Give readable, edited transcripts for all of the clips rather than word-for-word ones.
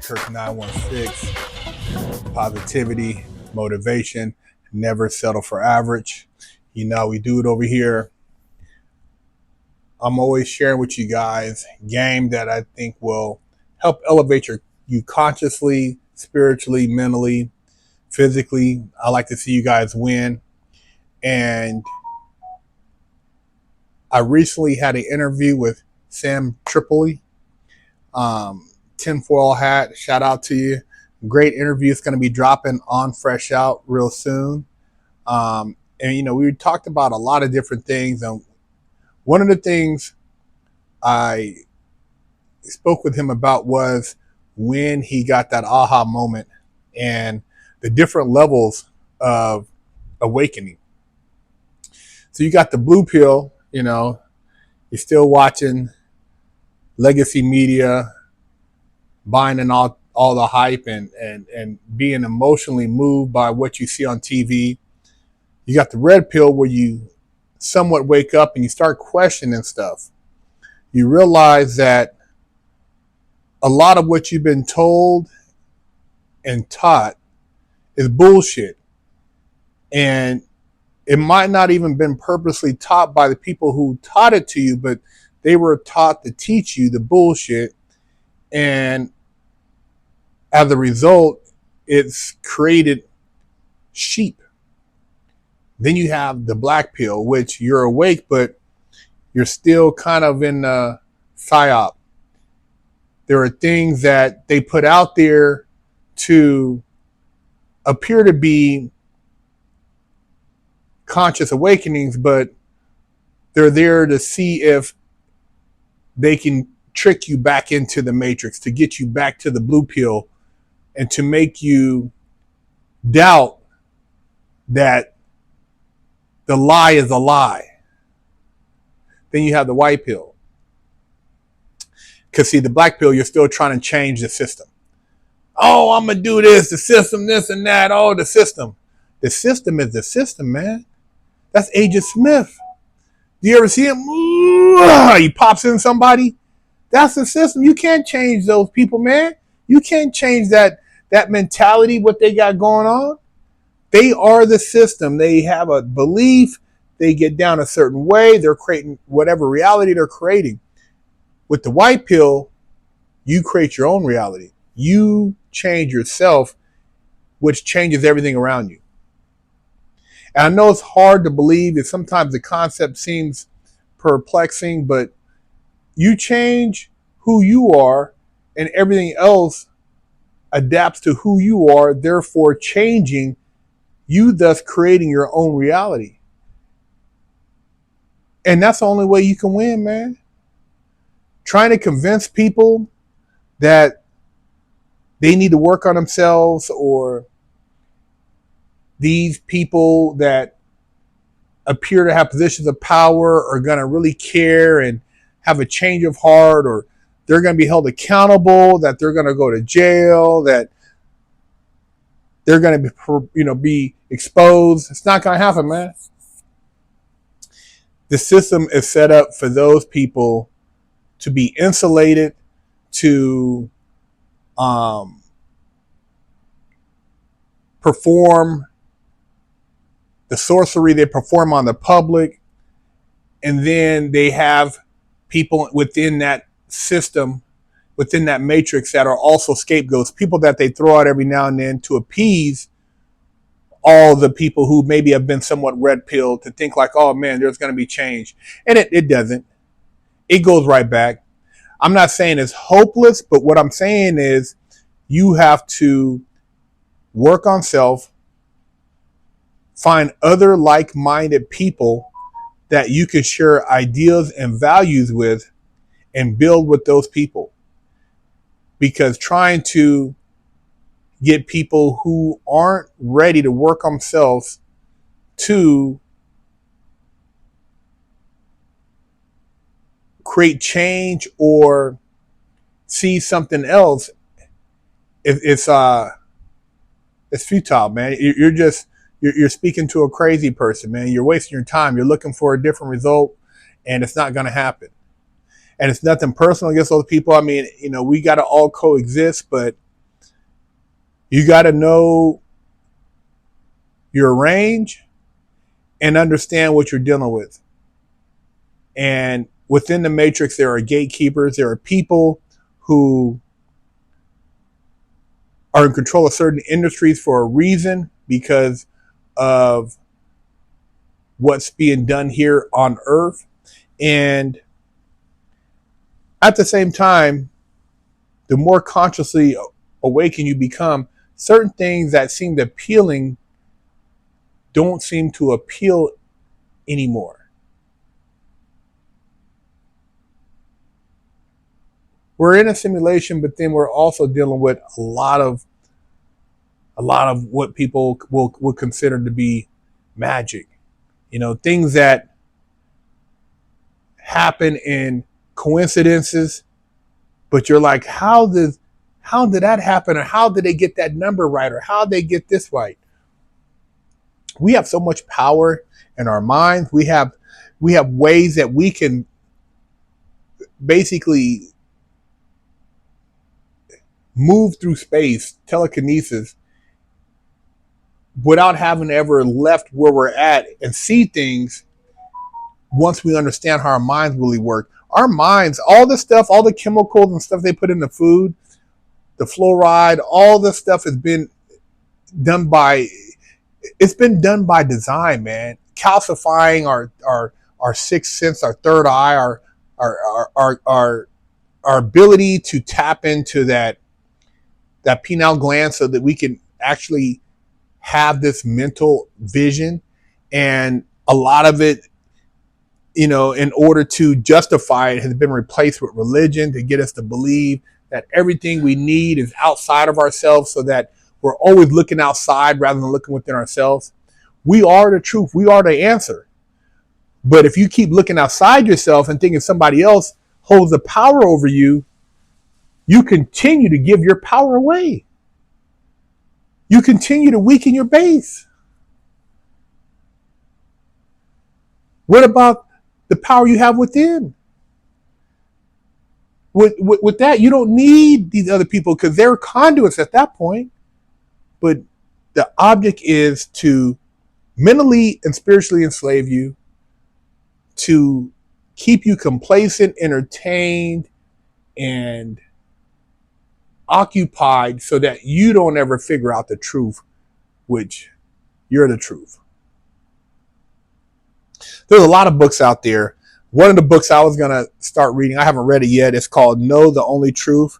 BigHerc916, positivity, motivation, never settle for average. You know, we do it over here. I'm always sharing with you guys game that I think will help elevate you consciously, spiritually, mentally, physically. I like to see you guys win. And I recently had an interview with Sam Tripoli. Tinfoil hat, shout out to you. Great interview. It's going to be dropping on Fresh Out real soon. And you know, we talked about a lot of different things, and one of the things I spoke with him about was when he got that aha moment and the different levels of awakening. So you got the blue pill, you know, you're still watching legacy media, buying in all the hype and being emotionally moved by what you see on TV. You got the red pill where you somewhat wake up and you start questioning stuff. You realize that a lot of what you've been told and taught is bullshit. And it might not even been purposely taught by the people who taught it to you, but they were taught to teach you the bullshit. And as a result, it's created sheep. Then you have the black pill, which you're awake, but you're still kind of in the psyop. There are things that they put out there to appear to be conscious awakenings, but they're there to see if they can trick you back into the matrix, to get you back to the blue pill, and to make you doubt that the lie is a lie. Then you have the white pill. Because see, the black pill, you're still trying to change the system. Oh, I'm going to do this, the system, this and that. Oh, the system. The system is the system, man. That's Agent Smith. Do you ever see him? He pops in somebody. That's the system. You can't change those people, man. You can't change that mentality, what they got going on. They are the system. They have a belief. They get down a certain way. They're creating whatever reality they're creating. With the white pill, you create your own reality. You change yourself, which changes everything around you. And I know it's hard to believe, and sometimes the concept seems perplexing, but you change who you are, and everything else adapts to who you are, therefore changing you, thus creating your own reality. And that's the only way you can win, man. Trying to convince people that they need to work on themselves, or these people that appear to have positions of power are going to really care and have a change of heart, or they're going to be held accountable, that they're going to go to jail, that they're going to be exposed. It's not going to happen, man. The system is set up for those people to be insulated, to perform the sorcery they perform on the public, and then they have people within that system, within that matrix, that are also scapegoats, people that they throw out every now and then to appease all the people who maybe have been somewhat red pilled, to think like, oh man, there's going to be change. And it doesn't. It goes right back. I'm not saying it's hopeless, but what I'm saying is you have to work on self, find other like-minded people that you can share ideas and values with, and build with those people. Because trying to get people who aren't ready to work on themselves to create change or see something else, it's futile, man. You're speaking to a crazy person, man. You're wasting your time. You're looking for a different result, and it's not going to happen. And it's nothing personal against those people. I mean, we got to all coexist, but You got to know your range and understand what you're dealing with. And within the matrix, there are gatekeepers. There are people who are in control of certain industries for a reason because of what's being done here on Earth. And at the same time, the more consciously awakened you become, certain things that seemed appealing don't seem to appeal anymore. We're in a simulation, but then we're also dealing with a lot of what people will consider to be magic. You know, things that happen in coincidences, but you're like, how did that happen, or how did they get that number right, or how did they get this right? We have so much power in our minds. We have ways that we can basically move through space, telekinesis, without having ever left where we're at and see things. Once we understand how our minds really work, our minds, all the stuff, all the chemicals and stuff they put in the food, the fluoride, all this stuff has been done by, it's been done by design, man. Calcifying our sixth sense, our third eye, our ability to tap into that pineal gland so that we can actually have this mental vision. And a lot of it, you know, in order to justify it, has been replaced with religion to get us to believe that everything we need is outside of ourselves, so that we're always looking outside rather than looking within ourselves. We are the truth. We are the answer. But if you keep looking outside yourself and thinking somebody else holds the power over you, you continue to give your power away. You continue to weaken your base. What about the power you have within? With that, you don't need these other people because they're conduits at that point. But the object is to mentally and spiritually enslave you, to keep you complacent, entertained, and occupied so that you don't ever figure out the truth, which you're the truth. There's a lot of books out there. One of the books I was going to start reading, I haven't read it yet. It's called Know the Only Truth.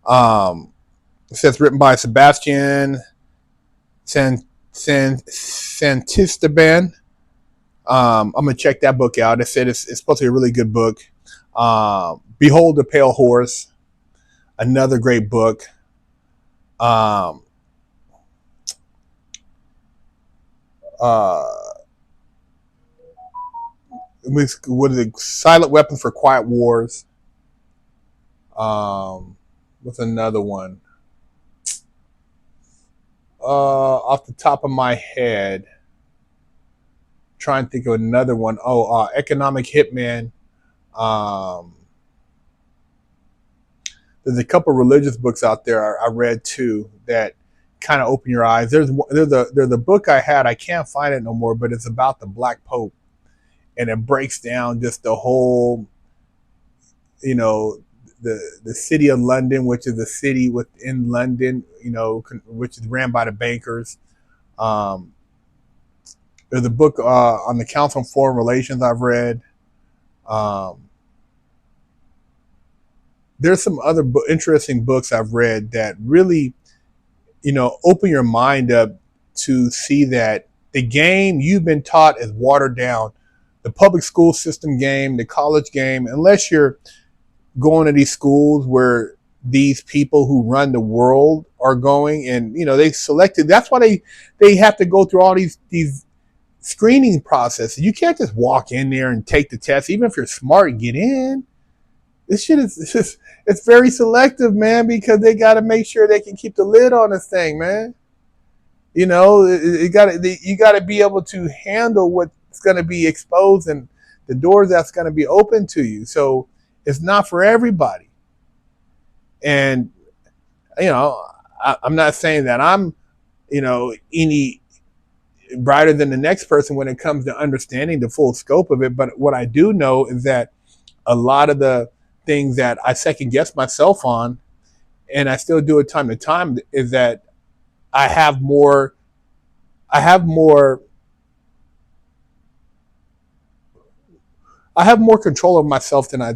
It says written by Sebastian Santisteban. I'm going to check that book out. It said it's supposed to be a really good book. Behold the Pale Horse, another great book. What is it? Silent Weapons for Quiet Wars. What's another one? Off the top of my head, trying to think of another one. Economic Hitman. There's a couple of religious books out there I read too that kind of open your eyes. There's a book I had, I can't find it no more, but it's about the Black Pope, and it breaks down just the whole, you know, the city of London, which is a city within London, you know, which is ran by the bankers. There's a book on the Council on Foreign Relations I've read. There's some other interesting books I've read that really, you know, open your mind up to see that the game you've been taught is watered down. The public school system game, the college game, unless you're going to these schools where these people who run the world are going, and you know they selected. That's why they have to go through all these screening processes. You can't just walk in there and take the test, even if you're smart and get in. This shit is it's very selective, man, because they got to make sure they can keep the lid on this thing, man. You know, you got to be able to handle what's going to be exposed and the doors that's going to be open to you. So it's not for everybody. And you know, I'm not saying that I'm, any brighter than the next person when it comes to understanding the full scope of it. But what I do know is that a lot of the things that I second guess myself on, and I still do it time to time, is that I have more, I have more, I have more control of myself than I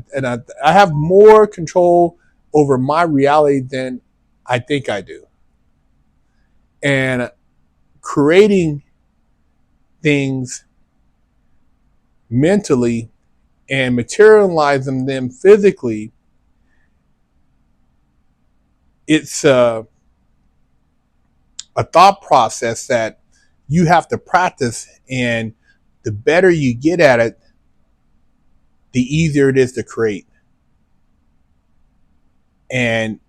have more control over my reality than I think I do. And creating things mentally and materializing them physically, it's a thought process that you have to practice. And the better you get at it, the easier it is to create. And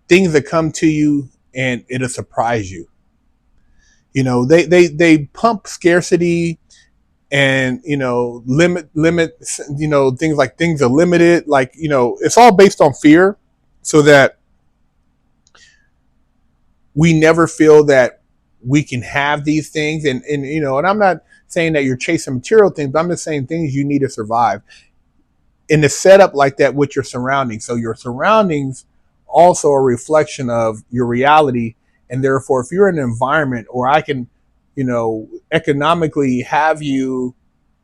things that come to you and it'll surprise you. They pump scarcity and limit things like things are limited, like it's all based on fear, so that we never feel that we can have these things. And I'm not saying that you're chasing material things, but I'm just saying things you need to survive. In the setup like that with your surroundings, so your surroundings also a reflection of your reality. And therefore, if you're in an environment, or I can economically have you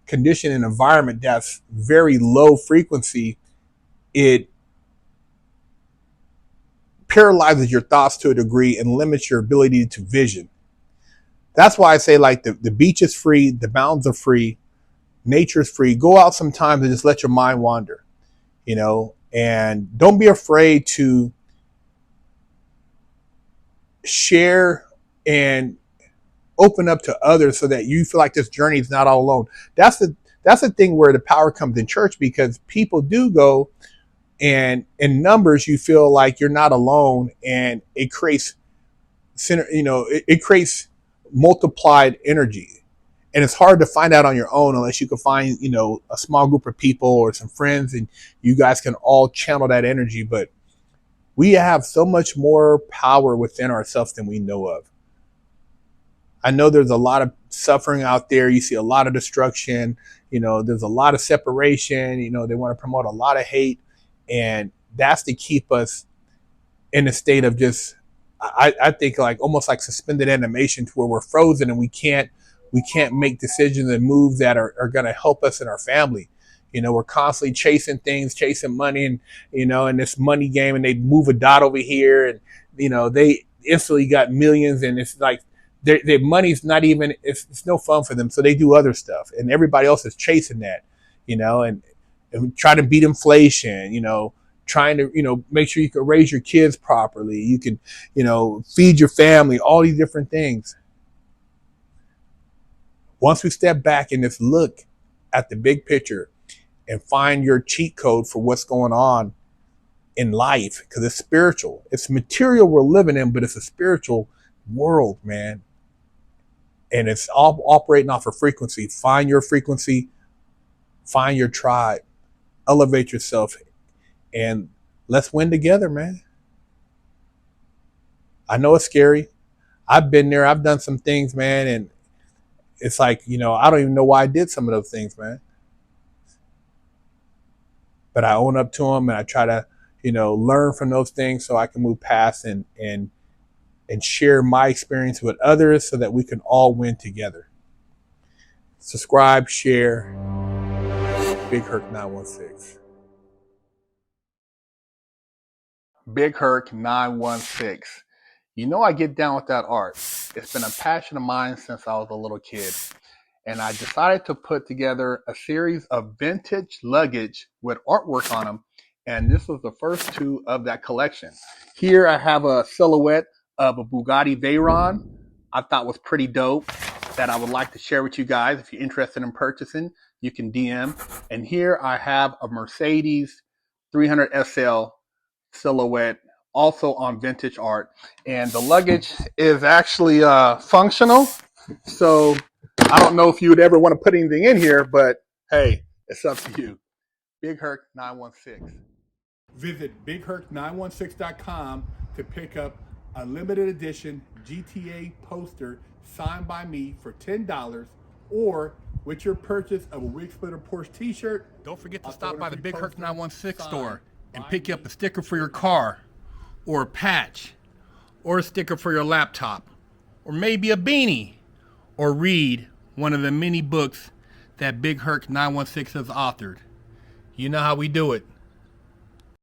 condition an environment that's very low frequency, it paralyzes your thoughts to a degree and limits your ability to vision. That's why I say, like, the beach is free, the mountains are free, nature's free. Go out sometimes and just let your mind wander, and don't be afraid to share and open up to others, so that you feel like this journey is not all alone. That's the thing where the power comes in church, because people do go, and in numbers you feel like you're not alone, and it creates it creates multiplied energy. And it's hard to find out on your own unless you can find a small group of people or some friends, and you guys can all channel that energy. But we have so much more power within ourselves than we know of. I know there's a lot of suffering out there. You see a lot of destruction. There's a lot of separation. They want to promote a lot of hate, and that's to keep us in a state of just, I think, like almost like suspended animation, to where we're frozen and we can't make decisions and moves that are going to help us and our family. We're constantly chasing things, chasing money, and in this money game, and they move a dot over here, and they instantly got millions, and it's like their money's not even, it's no fun for them, so they do other stuff, and everybody else is chasing that, and try to beat inflation, trying to make sure you can raise your kids properly, you can feed your family, all these different things. Once we step back and just look at the big picture and find your cheat code for what's going on in life, because it's spiritual, it's material we're living in, but it's a spiritual world, man. And it's all operating off of frequency. Find your frequency, find your tribe, elevate yourself, and let's win together, man. I know it's scary. I've been there. I've done some things, man, and it's like, I don't even know why I did some of those things, man. But I own up to them, and I try to, learn from those things so I can move past and share my experience with others, so that we can all win together. Subscribe, share. BigHerc916. BigHerc916. I get down with that art. It's been a passion of mine since I was a little kid. And I decided to put together a series of vintage luggage with artwork on them. And this was the first two of that collection. Here I have a silhouette of a Bugatti Veyron I thought was pretty dope, that I would like to share with you guys. If you're interested in purchasing, you can DM. And here I have a Mercedes 300 SL silhouette, also on vintage art. And the luggage is actually functional. So I don't know if you would ever want to put anything in here, but hey, it's up to you. BigHerc916. Visit BigHerc916.com to pick up a limited edition GTA poster signed by me for $10, or with your purchase of a Wig Splitter Porsche t-shirt. Don't forget to stop by the BigHerc916 store and pick you up a sticker for your car, or a patch, or a sticker for your laptop, or maybe a beanie, or read one of the many books that BigHerc916 has authored. You know how we do it.